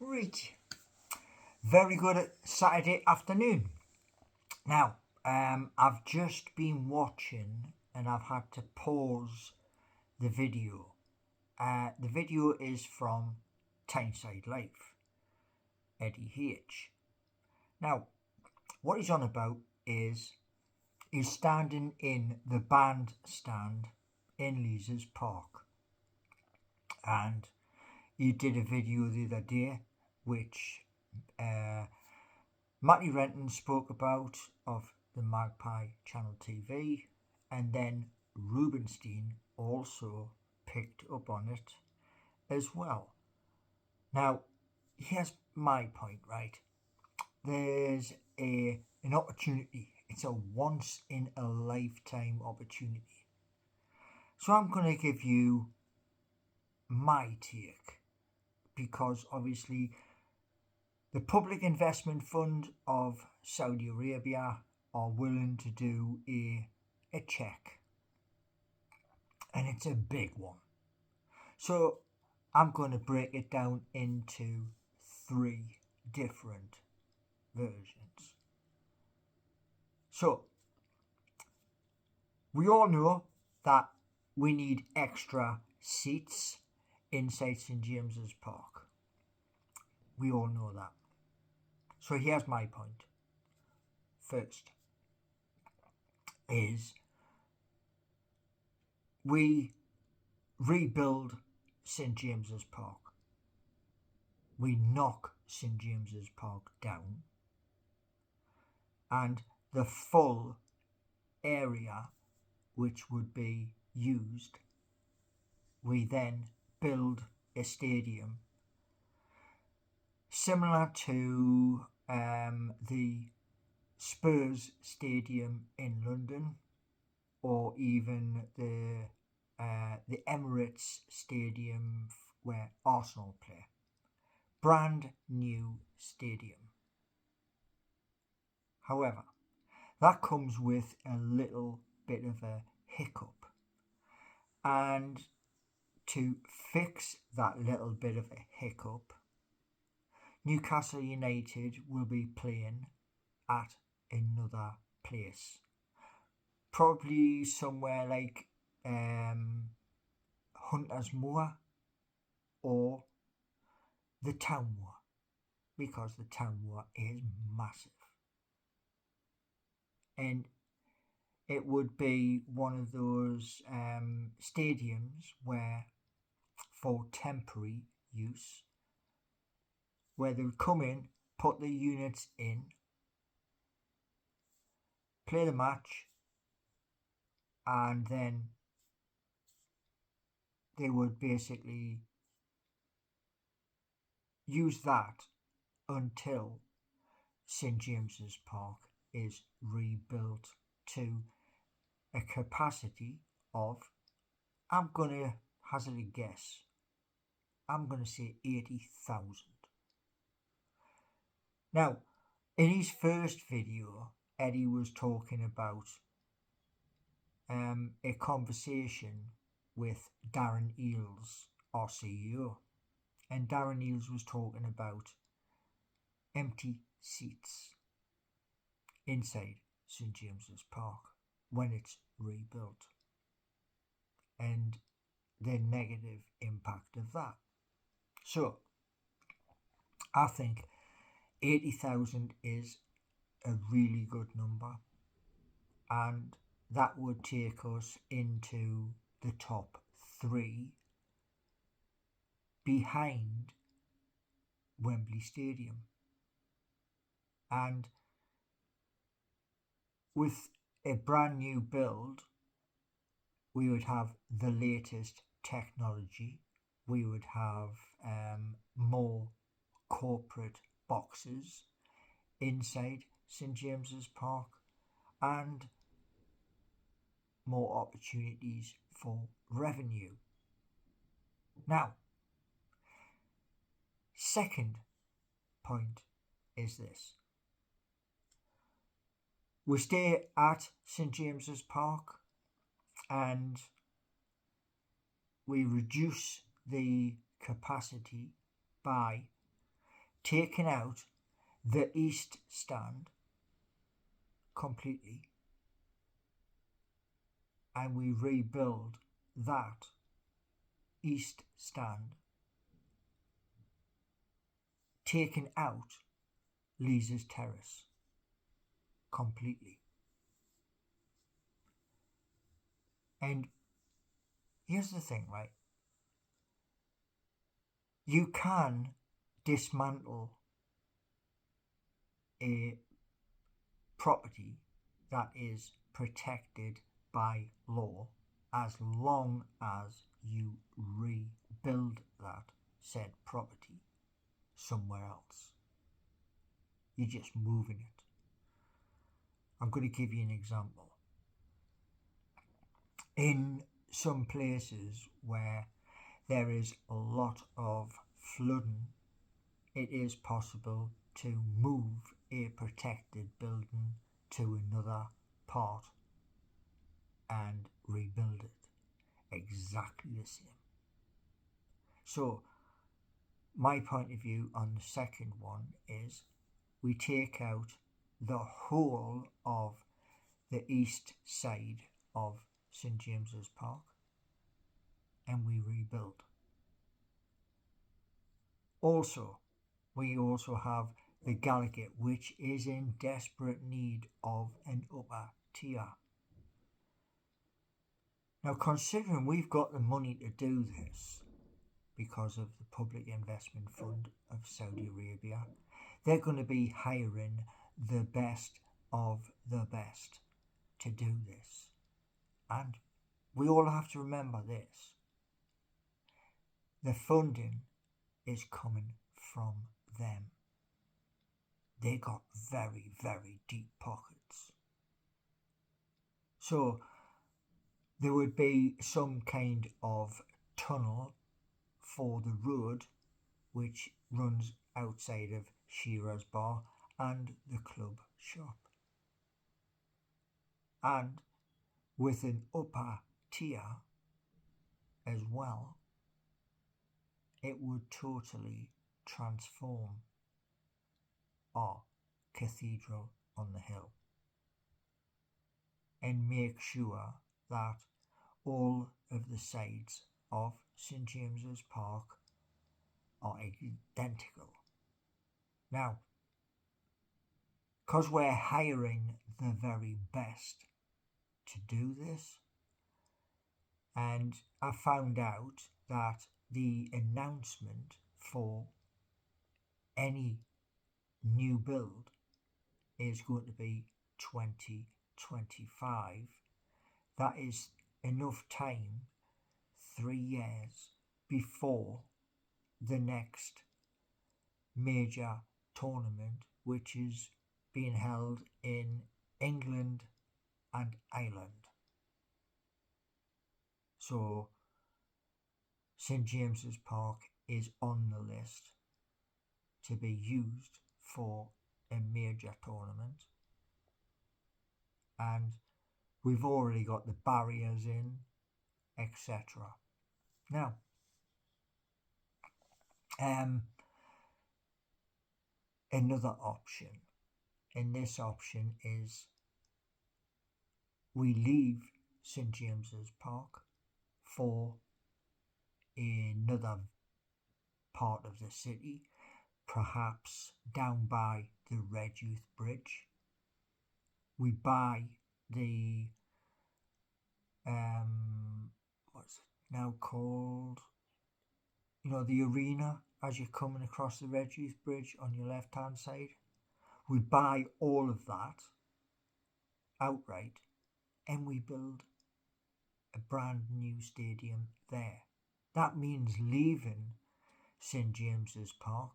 Right. Very good Saturday afternoon. Now, I've just been watching and I've had to pause the video. The video is from Tyneside Life, Eddie H. Now, what he's on about is he's standing in the bandstand in Leazes Park. And he did a video the other day which Matty Renton spoke about of the Magpie Channel TV, and then Rubenstein also picked up on it as well. Now, here's my point, right? There's an opportunity. It's a once in a lifetime opportunity. So I'm going to give you my take, because obviously the Public Investment Fund of Saudi Arabia are willing to do a check, and it's a big one. So I'm going to break it down into 3 different versions. So we all know that we need extra seats inside St James's Park. We all know that. So here's my point. First is we rebuild St James's Park. We knock St James's Park down, and the full area which would be used, we then build a stadium similar to the Spurs Stadium in London, or even the Emirates Stadium where Arsenal play. Brand new stadium. However, that comes with a little bit of a hiccup, and to fix that little bit of a hiccup, Newcastle United will be playing at another place, probably somewhere like Hunter's Moor or the Town Moor, because the Town Moor is massive, and it would be one of those stadiums where, for temporary use, where they would come in, put the units in, play the match, and then they would basically use that until St James's Park is rebuilt to a capacity of, I'm going to hazard a guess, I'm going to say 80,000. Now, in his first video, Eddie was talking about a conversation with Darren Eales, our CEO. And Darren Eales was talking about empty seats inside St James's Park when it's rebuilt, and the negative impact of that. So I think 80,000 is a really good number, and that would take us into the top 3 behind Wembley Stadium. And with a brand new build, we would have the latest technology. We would have more corporate boxes inside St James's Park, and more opportunities for revenue. Now, second point is this. We stay at St James's Park and we reduce the capacity by taken out the east stand completely, and we rebuild that east stand, taking out Leazesterrace completely. And here's the thing, right? You can dismantle a property that is protected by law as long as you rebuild that said property somewhere else. You're just moving it. I'm going to give you an example. In some places where there is a lot of flooding, it is possible to move a protected building to another part and rebuild it exactly the same. So my point of view on the second one is we take out the whole of the east side of St James's Park and we rebuild. Also, we also have the Gallowgate, which is in desperate need of an upper tier. Now, considering we've got the money to do this because of the Public Investment Fund of Saudi Arabia, they're going to be hiring the best of the best to do this. And we all have to remember this. The funding is coming from them. They got very, very deep pockets. So there would be some kind of tunnel for the road which runs outside of Shearer's Bar and the club shop. And with an upper tier as well, it would totally transform our Cathedral on the hill and make sure that all of the sides of St James's Park are identical. Now, because we're hiring the very best to do this, and I found out that the announcement for any new build is going to be 2025. That is enough time, 3 years before the next major tournament, which is being held in England and Ireland. So St James's Park is on the list to be used for a major tournament, and we've already got the barriers in, etc. Now, another option, and this option is we leave St James's Park for another part of the city, perhaps down by the Red Youth Bridge. We buy the what's it now called? You know, the arena as you're coming across the Red Youth Bridge on your left hand side. We buy all of that outright and we build a brand new stadium there. That means leaving St James's Park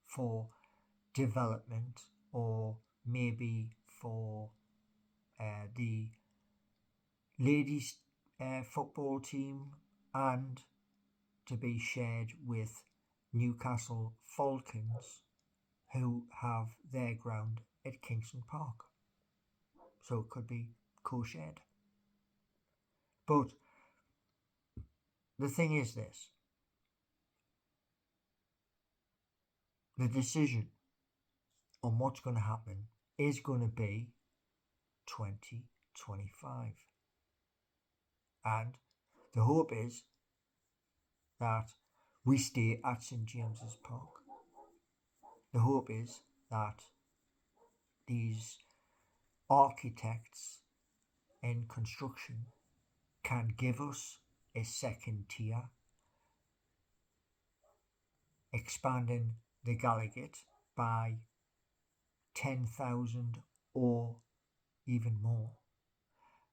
for development or maybe for the ladies football team and to be shared with Newcastle Falcons, who have their ground at Kingston Park. So it could be co-shared. But the thing is this. the decision on what's going to happen is going to be 2025. And the hope is that we stay at St James's Park. The hope is that these architects in construction can give us a second tier, expanding the Gallowgate by 10,000 or even more,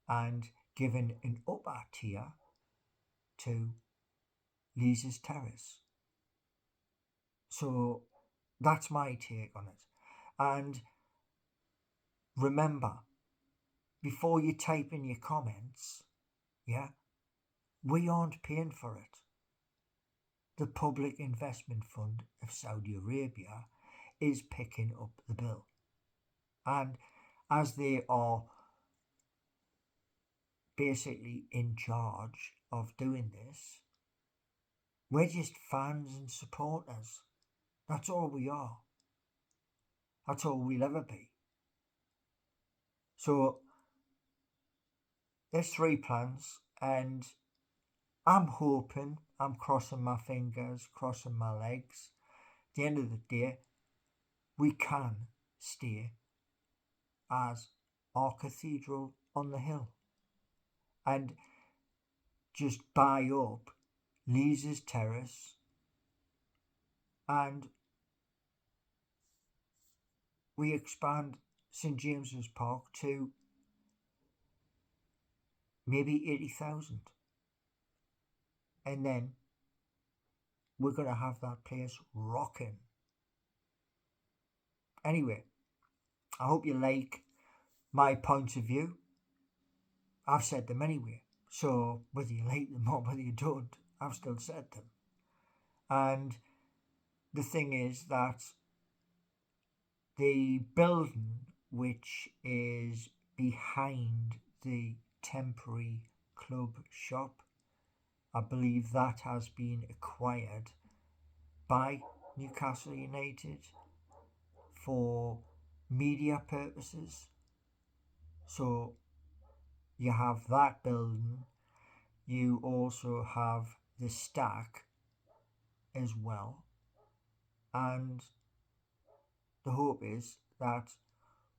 and giving an upper tier to Leazesterrace. So that's my take on it. And remember, before you type in your comments, yeah, we aren't paying for it. The Public Investment Fund of Saudi Arabia is picking up the bill. And as they are basically in charge of doing this, we're just fans and supporters. That's all we are. That's all we'll ever be. So there's 3 plans, and I'm hoping, I'm crossing my fingers, crossing my legs. At the end of the day, we can stay as our cathedral on the hill and just buy up Leazesterrace, and we expand St James's Park to maybe 80,000, and then we're going to have that place rocking. Anyway, I hope you like my points of view. I've said them anyway, so whether you like them or whether you don't, I've still said them. And the thing is that the building which is behind the temporary club shop, I believe that has been acquired by Newcastle United for media purposes. So you have that building, you also have the stack as well, and the hope is that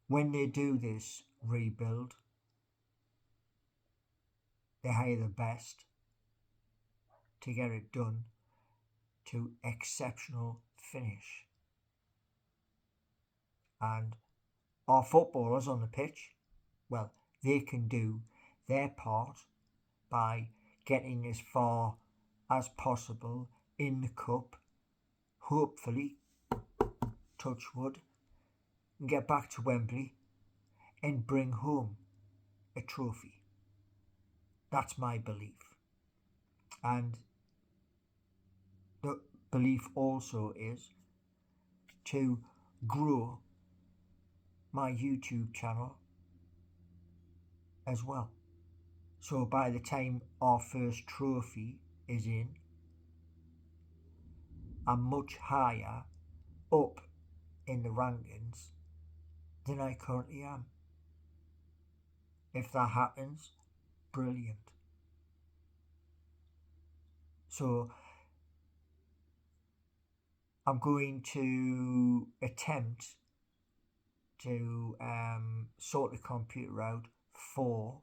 when they do this rebuild, they hire the best to get it done to exceptional finish. And our footballers on the pitch, well, they can do their part by getting as far as possible in the cup, hopefully, touch wood, and get back to Wembley and bring home a trophy. That's my belief. And the belief also is to grow my YouTube channel as well. So by the time our first trophy is in, I'm much higher up in the rankings than I currently am. If that happens, brilliant. So I'm going to attempt to sort the computer out for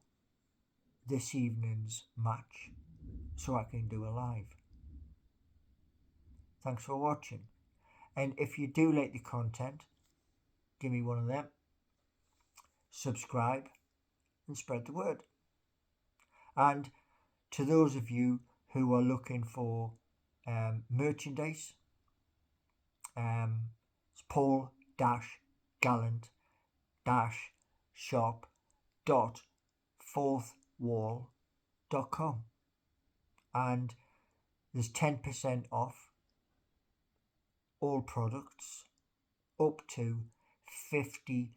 this evening's match so I can do a live. Thanks for watching. And if you do like the content, give me one of them. Subscribe and spread the word. And to those of you who are looking for merchandise, it's paul-gallant-shop.fourthwall.com, and there's 10% off all products up to $50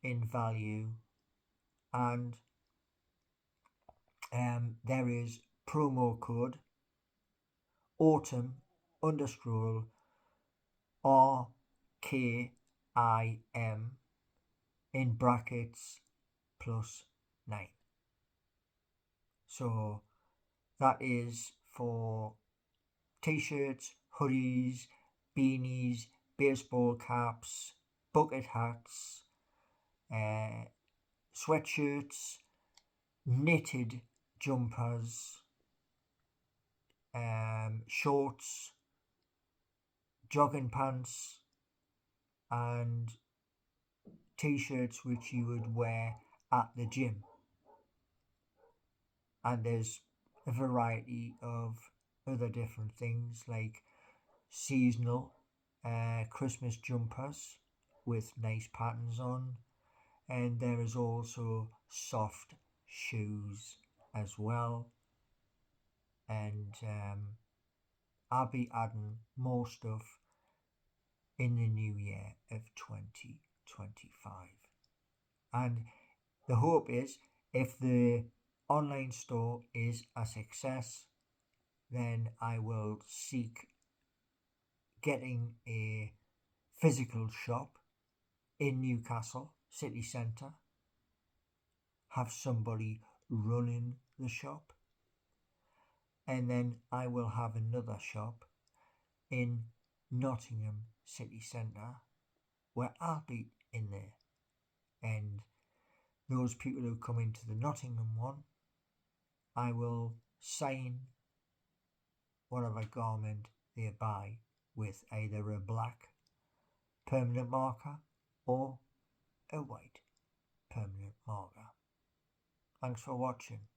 in value, and there is promo code autumn_20 RKIM in brackets +9. So that is for t-shirts, hoodies, beanies, baseball caps, bucket hats, sweatshirts, knitted jumpers, shorts, jogging pants, and t-shirts which you would wear at the gym. And there's a variety of other different things like seasonal Christmas jumpers with nice patterns on, and there is also soft shoes as well. And I'll be adding more stuff in the new year of 2025. And the hope is, if the online store is a success, then I will seek getting a physical shop in Newcastle city centre, have somebody running the shop, and then I will have another shop in Nottingham city centre where I'll be in there, and those people who come into the Nottingham one, I will sign whatever garment they buy with either a black permanent marker or a white permanent marker. Thanks for watching.